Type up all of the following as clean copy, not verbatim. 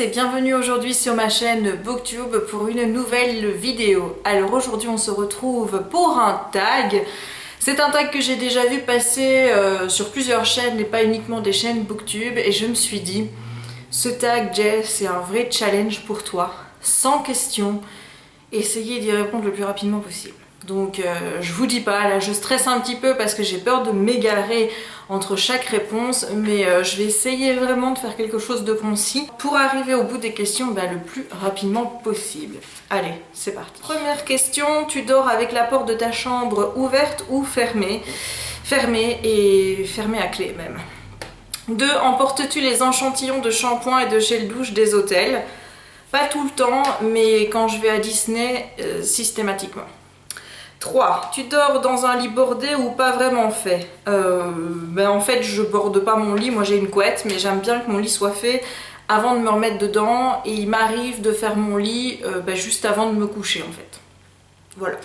et bienvenue aujourd'hui sur ma chaîne Booktube pour une nouvelle vidéo. Alors aujourd'hui on se retrouve pour un tag. C'est un tag que j'ai déjà vu passer sur plusieurs chaînes et pas uniquement des chaînes Booktube, et je me suis dit, ce tag Jess, c'est un vrai challenge pour toi, sans question, essayez d'y répondre le plus rapidement possible. Donc je vous dis pas, là je stresse un petit peu parce que j'ai peur de m'égarer entre chaque réponse, mais je vais essayer vraiment de faire quelque chose de concis pour arriver au bout des questions le plus rapidement possible. Allez, c'est parti. Première question, tu dors avec la porte de ta chambre ouverte ou fermée? Fermée, et fermée à clé même. 2. Emportes-tu les échantillons de shampoing et de gel douche des hôtels? Pas tout le temps, mais quand je vais à Disney, systématiquement. 3. Tu dors dans un lit bordé ou pas vraiment fait? En fait, je borde pas mon lit, moi j'ai une couette, mais j'aime bien que mon lit soit fait avant de me remettre dedans, et il m'arrive de faire mon lit juste avant de me coucher en fait. Voilà.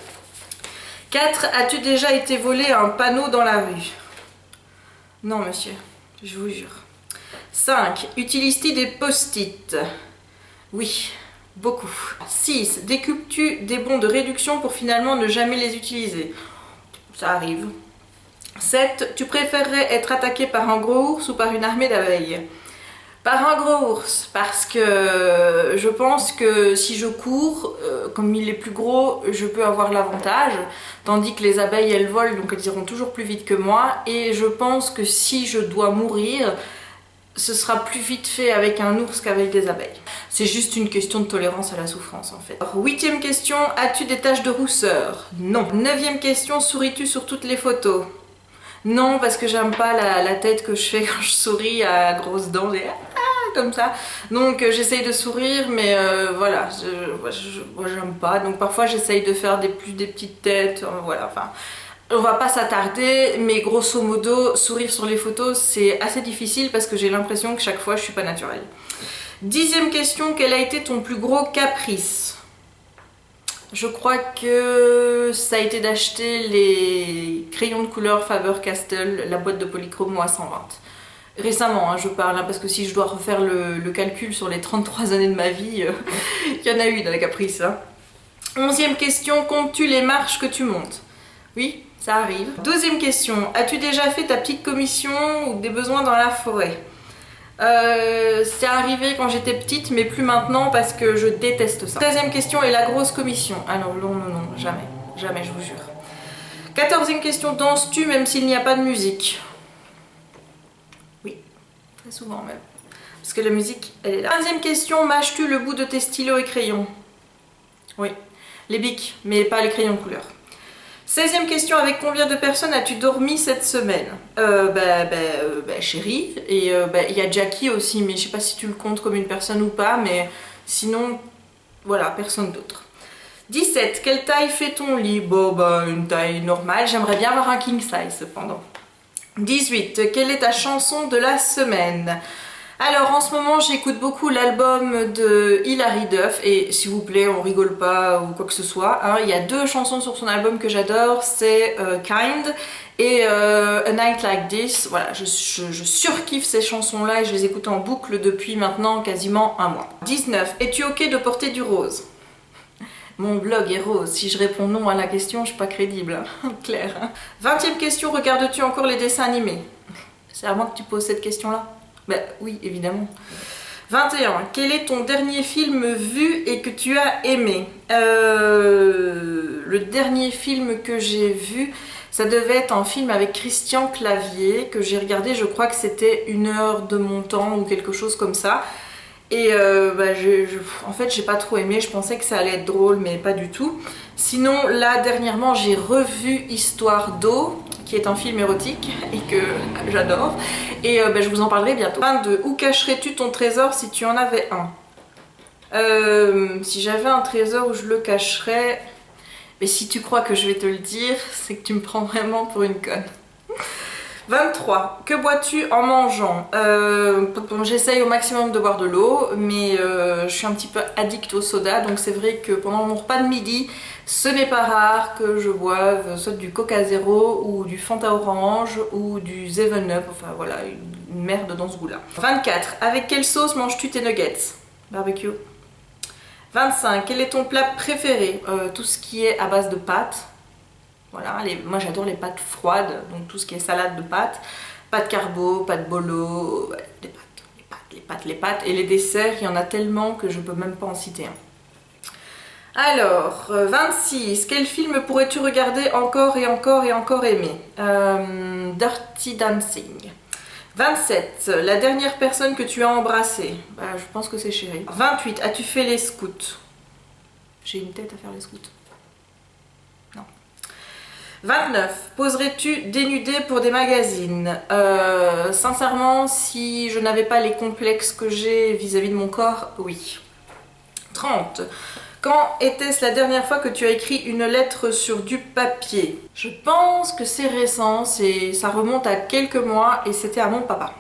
4. As-tu déjà été volé un panneau dans la rue? Non monsieur, je vous jure. 5. Utilises-tu des post-it? Oui. Beaucoup. 6. Décupes-tu des bons de réduction pour finalement ne jamais les utiliser? Ça arrive. 7. Tu préférerais être attaqué par un gros ours ou par une armée d'abeilles? Par un gros ours, parce que je pense que si je cours, comme il est plus gros, je peux avoir l'avantage, tandis que les abeilles elles volent, donc elles iront toujours plus vite que moi, et je pense que si je dois mourir, ce sera plus vite fait avec un ours qu'avec des abeilles. C'est juste une question de tolérance à la souffrance en fait. 8e question, as-tu des taches de rousseur? Non. 9e question, souris-tu sur toutes les photos? Non, parce que j'aime pas la tête que je fais quand je souris à grosses dents, comme ça. Donc j'essaye de sourire, mais voilà, moi j'aime pas. Donc parfois j'essaye de faire des petites têtes, voilà, enfin... On va pas s'attarder, mais grosso modo, sourire sur les photos, c'est assez difficile parce que j'ai l'impression que chaque fois, je suis pas naturelle. 10e question, quel a été ton plus gros caprice? Je crois que ça a été d'acheter les crayons de couleur Faber-Castell, la boîte de polychrome à 120. Récemment, je parle, parce que si je dois refaire le calcul sur les 33 années de ma vie, il y en a eu dans les caprices. 11e question, comptes-tu les marches que tu montes? Oui, ça arrive. 12e question, as-tu déjà fait ta petite commission ou des besoins dans la forêt? C'est arrivé quand j'étais petite, mais plus maintenant parce que je déteste ça. 13e question, et la grosse commission? Ah non, jamais, jamais, je vous jure. 14e question, danses-tu même s'il n'y a pas de musique? Oui, très souvent même. Parce que la musique, elle est là. 15e question, mâches-tu le bout de tes stylos et crayons? Oui, les bics, mais pas les crayons de couleur. 16e question, avec combien de personnes as-tu dormi cette semaine? Chérie, et il y a Jackie aussi, mais je sais pas si tu le comptes comme une personne ou pas, mais sinon, voilà, personne d'autre. 17, quelle taille fait ton lit? Une taille normale, j'aimerais bien avoir un king size cependant. 18, quelle est ta chanson de la semaine? Alors en ce moment j'écoute beaucoup l'album de Hilary Duff, et s'il vous plaît on rigole pas ou quoi que ce soit, il y a 2 chansons sur son album que j'adore, c'est Kind et A Night Like This. Voilà, je surkiffe ces chansons là et je les écoute en boucle depuis maintenant quasiment un mois. 19, es-tu ok de porter du rose? Mon blog est rose, si je réponds non à la question je suis pas crédible, clair. 20e question, regardes-tu encore les dessins animés? C'est à moi que tu poses cette question là? Oui, évidemment. 21. Quel est ton dernier film vu et que tu as aimé? Le dernier film que j'ai vu, ça devait être un film avec Christian Clavier que j'ai regardé, je crois que c'était 1 heure de mon temps ou quelque chose comme ça. Et en fait j'ai pas trop aimé, je pensais que ça allait être drôle mais pas du tout. Sinon là dernièrement j'ai revu Histoire d'eau, qui est un film érotique et que j'adore, et je vous en parlerai bientôt. 22. Où cacherais-tu ton trésor si tu en avais un? Si j'avais un trésor où je le cacherais, mais si tu crois que je vais te le dire, c'est que tu me prends vraiment pour une conne. 23. Que bois-tu en mangeant? J'essaye au maximum de boire de l'eau, mais je suis un petit peu addict au soda, donc c'est vrai que pendant mon repas de midi, ce n'est pas rare que je boive soit du Coca Zéro ou du Fanta Orange ou du 7-Up, enfin voilà, une merde dans ce goût-là. 24. Avec quelle sauce manges-tu tes nuggets? barbecue. 25, quel est ton plat préféré? Tout ce qui est à base de pâtes. Voilà, moi j'adore les pâtes froides, donc tout ce qui est salade de pâtes. Pâtes carbo, pâtes bolo, ouais, les pâtes. Et les desserts, il y en a tellement que je peux même pas en citer un. Alors, 26, quel film pourrais-tu regarder encore et encore et encore aimer? Dirty Dancing. 27, la dernière personne que tu as embrassée? Bah, je pense que c'est chérie. 28, as-tu fait les scouts? J'ai une tête à faire les scouts. Non. 29, poserais-tu dénudée pour des magazines? Sincèrement, si je n'avais pas les complexes que j'ai vis-à-vis de mon corps, oui. 30, quand était-ce la dernière fois que tu as écrit une lettre sur du papier? Je pense que c'est récent, ça remonte à quelques mois et c'était à mon papa.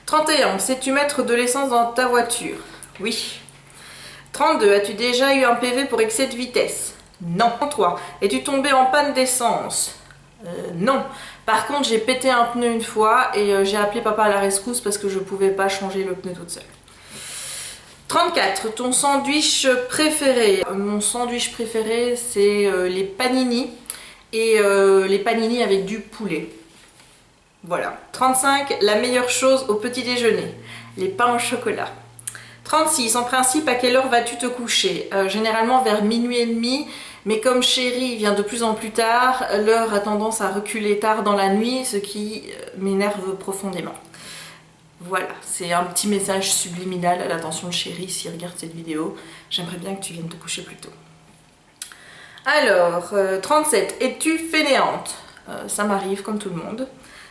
31, sais-tu mettre de l'essence dans ta voiture? Oui. 32, as-tu déjà eu un PV pour excès de vitesse? Non. 33, es-tu tombé en panne d'essence? Non. Par contre, j'ai pété un pneu une fois et j'ai appelé papa à la rescousse parce que je pouvais pas changer le pneu toute seule. 34, ton sandwich préféré? Mon sandwich préféré, c'est les panini et les panini avec du poulet. Voilà. 35, la meilleure chose au petit déjeuner? Les pains au chocolat. 36, en principe, à quelle heure vas-tu te coucher? Généralement vers minuit et demi, mais comme chérie vient de plus en plus tard, l'heure a tendance à reculer tard dans la nuit, ce qui m'énerve profondément. Voilà, c'est un petit message subliminal à l'attention de chérie s'il regarde cette vidéo. J'aimerais bien que tu viennes te coucher plus tôt. Alors, 37, es-tu fainéante? Ça m'arrive comme tout le monde.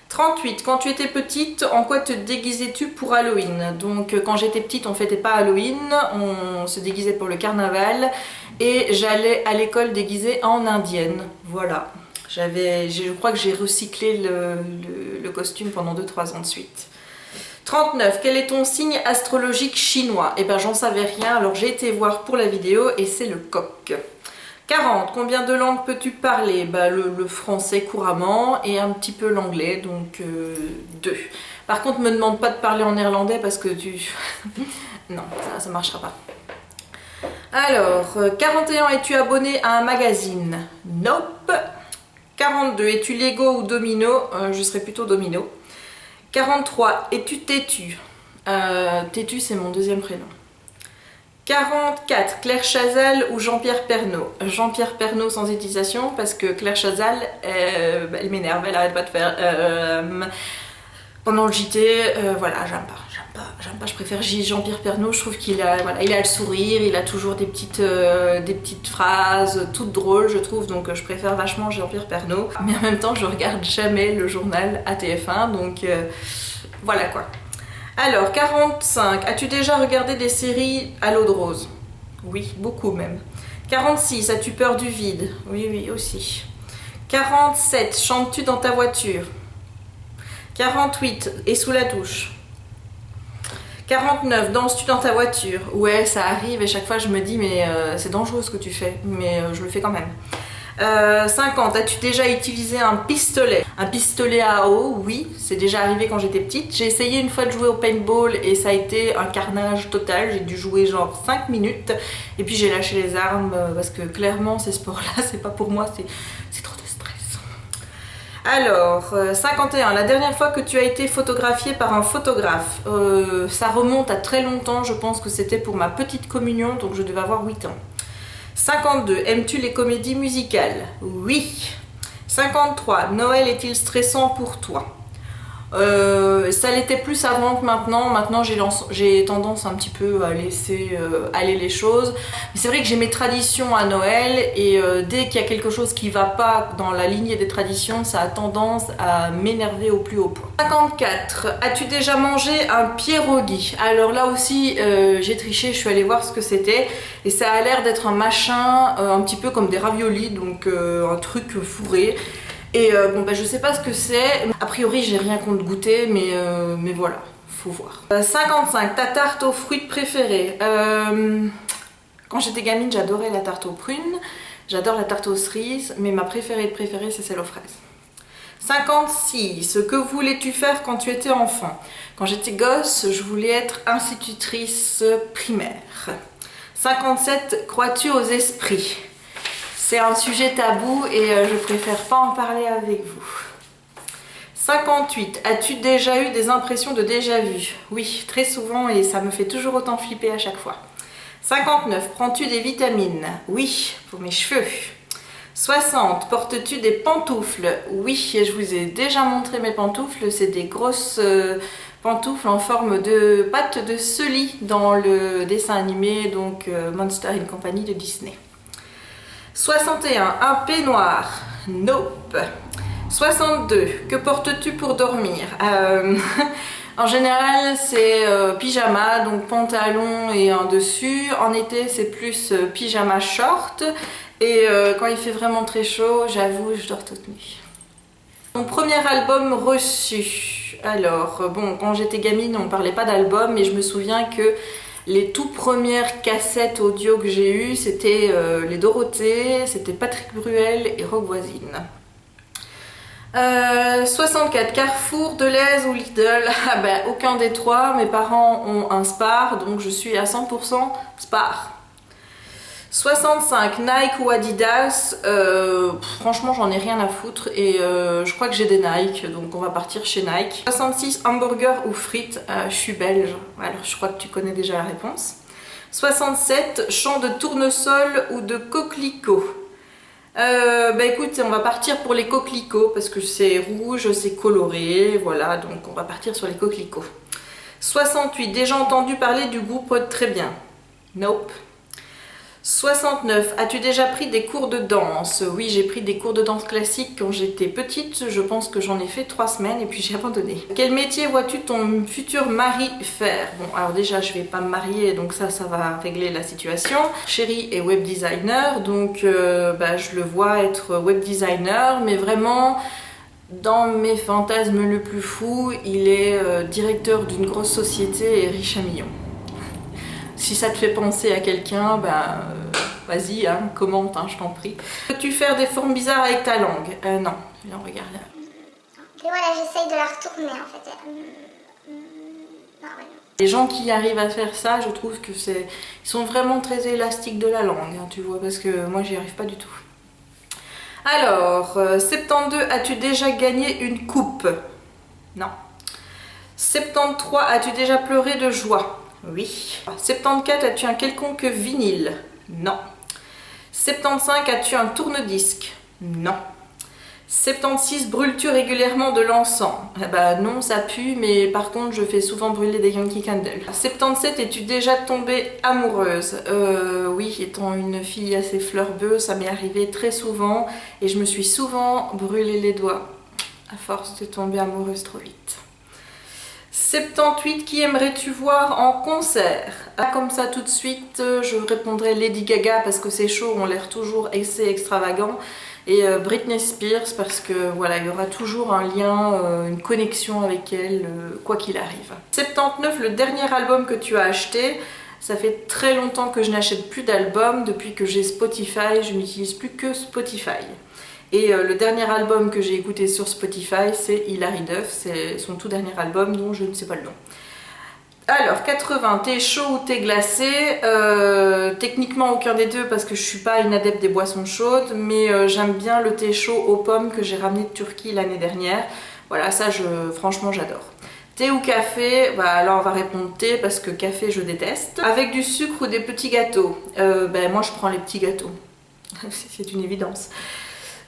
38, quand tu étais petite, en quoi te déguisais-tu pour Halloween? Donc quand j'étais petite, on fêtait pas Halloween, on se déguisait pour le carnaval et j'allais à l'école déguisée en indienne. Voilà, je crois que j'ai recyclé le costume pendant 2-3 ans de suite. 39, quel est ton signe astrologique chinois? Eh ben j'en savais rien, alors j'ai été voir pour la vidéo et c'est le coq. 40, combien de langues peux-tu parler? Bah, le français couramment et un petit peu l'anglais, donc 2. Par contre, me demande pas de parler en néerlandais parce que tu... non, ça marchera pas. Alors, 41, es-tu abonné à un magazine? Nope. 42, es-tu Lego ou Domino? Je serais plutôt Domino. 43, es-tu têtu? Têtu, c'est mon deuxième prénom. 44, Claire Chazal ou Jean-Pierre Pernaut? Jean-Pierre Pernaut sans hésitation parce que Claire Chazal, elle m'énerve, elle arrête pas de faire pendant le JT, voilà, j'aime pas, je préfère Jean-Pierre Pernaut, je trouve qu'il a, voilà, il a le sourire, il a toujours des petites phrases toutes drôles, je trouve, donc je préfère vachement Jean-Pierre Pernaut, mais en même temps je regarde jamais le journal à TF1, donc voilà quoi. Alors, 45, as-tu déjà regardé des séries à l'eau de rose? Oui, beaucoup même. 46, as-tu peur du vide? Oui, aussi. 47, chantes-tu dans ta voiture? 48, et sous la douche? 49, danses-tu dans ta voiture? Ouais, ça arrive et chaque fois je me dis mais c'est dangereux ce que tu fais, mais je le fais quand même. 50, as-tu déjà utilisé un pistolet? Un pistolet à eau, oui, c'est déjà arrivé quand j'étais petite. J'ai essayé une fois de jouer au paintball et ça a été un carnage total. J'ai dû jouer genre 5 minutes et puis j'ai lâché les armes parce que clairement ces sports-là, c'est pas pour moi, c'est trop de stress. Alors, 51, la dernière fois que tu as été photographiée par un photographe, ça remonte à très longtemps, je pense que c'était pour ma petite communion, donc je devais avoir 8 ans. 52, aimes-tu les comédies musicales? Oui. 53, Noël est-il stressant pour toi? Ça l'était plus avant que maintenant. Maintenant j'ai tendance un petit peu à laisser aller les choses. Mais c'est vrai que j'ai mes traditions à Noël et dès qu'il y a quelque chose qui va pas dans la lignée des traditions, ça a tendance à m'énerver au plus haut point. 54, as-tu déjà mangé un pierogi? Alors là aussi j'ai triché, je suis allée voir ce que c'était et ça a l'air d'être un machin un petit peu comme des raviolis, donc un truc fourré. Et bon bah je sais pas ce que c'est, a priori j'ai rien contre goûter mais voilà, faut voir. 55, ta tarte aux fruits préférée. Quand j'étais gamine j'adorais la tarte aux prunes, j'adore la tarte aux cerises, mais ma préférée c'est celle aux fraises. 56. Que voulais-tu faire quand tu étais enfant? Quand j'étais gosse, je voulais être institutrice primaire. 57. Crois-tu aux esprits? C'est un sujet tabou et je préfère pas en parler avec vous. 58. As-tu déjà eu des impressions de déjà-vu? Oui, très souvent et ça me fait toujours autant flipper à chaque fois. 59. Prends-tu des vitamines? Oui, pour mes cheveux. 60. Portes-tu des pantoufles? Oui, et je vous ai déjà montré mes pantoufles. C'est des grosses pantoufles en forme de pattes de Sully dans le dessin animé, donc Monster & Company de Disney. 61. Un peignoir? Nope. 62. Que portes-tu pour dormir? En général, c'est pyjama, donc pantalon et un dessus. En été, c'est plus pyjama short. Et quand il fait vraiment très chaud, j'avoue, je dors toute nuit. Mon premier album reçu. Alors, bon, quand j'étais gamine, on ne parlait pas d'album, mais je me souviens que les toutes premières cassettes audio que j'ai eues, c'était les Dorothées, c'était Patrick Bruel et Rock Voisine. 64. Carrefour, Delhaize ou Lidl? Ah ben, aucun des trois. Mes parents ont un Spar, donc je suis à 100% Spar. 65. Nike ou Adidas? Franchement, j'en ai rien à foutre et je crois que j'ai des Nike, donc on va partir chez Nike. 66. Hamburger ou frites? Je suis belge, alors je crois que tu connais déjà la réponse. 67. Champ de tournesol ou de coquelicot? Bah écoute, on va partir pour les coquelicots parce que c'est rouge, c'est coloré, voilà, donc on va partir sur les coquelicots. 68. Déjà entendu parler du groupe Très Bien? Nope. 69. As-tu déjà pris des cours de danse? Oui, j'ai pris des cours de danse classique quand j'étais petite. Je pense que j'en ai fait 3 semaines et puis j'ai abandonné. Quel métier vois-tu ton futur mari faire? Bon, alors déjà, je vais pas me marier, donc ça va régler la situation. Chéri est web designer, donc je le vois être web designer, mais vraiment, dans mes fantasmes le plus fou, il est directeur d'une grosse société et riche à millions. Si ça te fait penser à quelqu'un, vas-y, hein, commente, hein, je t'en prie. Peux-tu faire des formes bizarres avec ta langue? Non, regarde. Et voilà, j'essaye de la retourner en fait. Non, ouais. Les gens qui arrivent à faire ça, je trouve que ils sont vraiment très élastiques de la langue, hein, tu vois, parce que moi j'y arrive pas du tout. Alors, 72, as-tu déjà gagné une coupe? Non. 73, as-tu déjà pleuré de joie? Oui. 74, as-tu un quelconque vinyle? Non. 75, as-tu un tourne-disque? Non. 76, brûles-tu régulièrement de l'encens? Non, ça pue, mais par contre, je fais souvent brûler des Yankee Candle. 77, es-tu déjà tombée amoureuse? Oui, étant une fille assez fleur-bleue, ça m'est arrivé très souvent et je me suis souvent brûlé les doigts à force de tomber amoureuse trop vite. 78, qui aimerais-tu voir en concert? Comme ça tout de suite, je répondrai Lady Gaga parce que ses shows ont l'air toujours assez extravagants et Britney Spears parce que voilà, il y aura toujours un lien, une connexion avec elle, quoi qu'il arrive. 79, le dernier album que tu as acheté. Ça fait très longtemps que je n'achète plus d'albums, depuis que j'ai Spotify, je n'utilise plus que Spotify. Et le dernier album que j'ai écouté sur Spotify, c'est Hilary Duff, c'est son tout dernier album dont je ne sais pas le nom. Alors, 80, thé chaud ou thé glacé? Techniquement aucun des deux parce que je suis pas une adepte des boissons chaudes, mais j'aime bien le thé chaud aux pommes que j'ai ramené de Turquie l'année dernière. Voilà, ça franchement j'adore. Thé ou café? Là on va répondre thé parce que café je déteste. Avec du sucre ou des petits gâteaux? Moi je prends les petits gâteaux, c'est une évidence.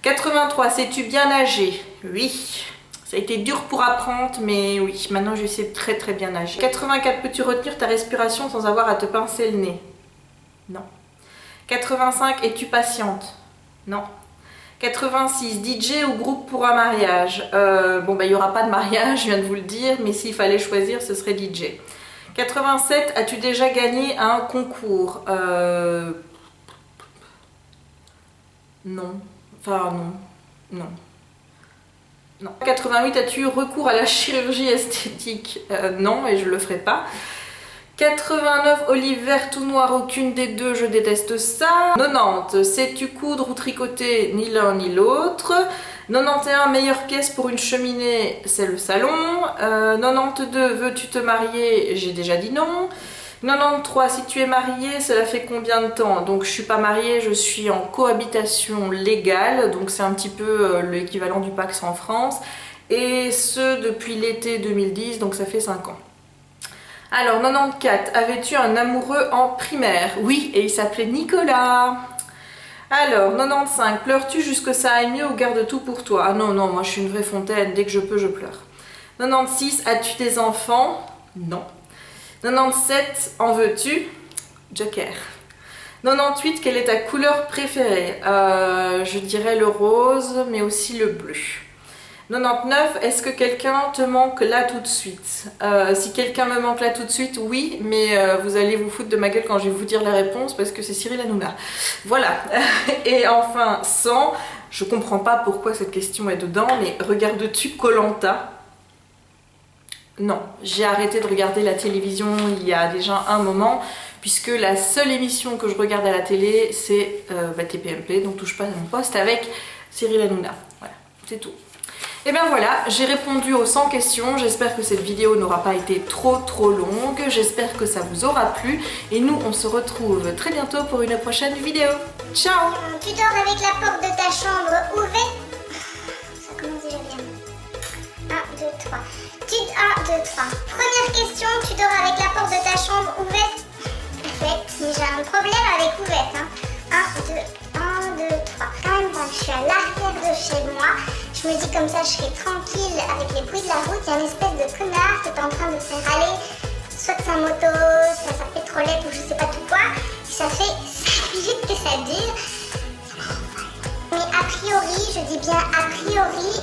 83, sais-tu bien nager? Oui. Ça a été dur pour apprendre, mais oui, maintenant je sais très très bien nager. 84, peux-tu retenir ta respiration sans avoir à te pincer le nez? Non. 85, es-tu patiente? Non. 86, DJ ou groupe pour un mariage? Il n'y aura pas de mariage, je viens de vous le dire, mais s'il fallait choisir, ce serait DJ. 87, as-tu déjà gagné un concours? Non. Enfin, non. 88, as-tu eu recours à la chirurgie esthétique? Non, et je le ferai pas. 89, olive verte ou noire, aucune des deux, je déteste ça. 90, sais-tu coudre ou tricoter, ni l'un ni l'autre. 91, meilleure pièce pour une cheminée, c'est le salon. 92, veux-tu te marier, j'ai déjà dit non. 93, si tu es mariée, cela fait combien de temps? Donc je suis pas mariée, je suis en cohabitation légale, donc c'est un petit peu l'équivalent du Pacs en France. Et ce depuis l'été 2010, donc ça fait 5 ans. Alors 94, avais-tu un amoureux en primaire? Oui, et il s'appelait Nicolas. Alors 95, pleures-tu jusque ça aille mieux ou garde tout pour toi? Ah non, non, moi je suis une vraie fontaine, dès que je peux je pleure. 96, as-tu des enfants? Non. 97, en veux-tu? Joker. 98, quelle est ta couleur préférée? Je dirais le rose, mais aussi le bleu. 99, est-ce que quelqu'un te manque là tout de suite? Si quelqu'un me manque là tout de suite, oui, mais vous allez vous foutre de ma gueule quand je vais vous dire la réponse parce que c'est Cyril Hanouna. Voilà. Et enfin, 100, je comprends pas pourquoi cette question est dedans, mais regardes-tu Koh-Lanta? Non, j'ai arrêté de regarder la télévision il y a déjà un moment, puisque la seule émission que je regarde à la télé, c'est TPMP, donc touche pas à mon poste, avec Cyril Hanouna. Voilà, c'est tout. Et bien voilà, j'ai répondu aux 100 questions, j'espère que cette vidéo n'aura pas été trop longue, j'espère que ça vous aura plu, et nous on se retrouve très bientôt pour une prochaine vidéo. Ciao! Tu dors avec la porte de ta chambre ouverte? Ça commence déjà bien. 1, 2, 3. 1, 2, 3. Première question, tu dors avec la porte de ta chambre ouverte? Ouverte, mais j'ai un problème avec ouverte. 1, 2, 3. Quand même, quand je suis à l'arrière de chez moi, je me dis comme ça, je serai tranquille avec les bruits de la route. Il y a une espèce de connard qui est en train de faire aller, soit sa moto, soit sa pétrolette ou je sais pas tout quoi. Et ça fait 5 minutes que ça dure. Mais a priori, je dis bien a priori,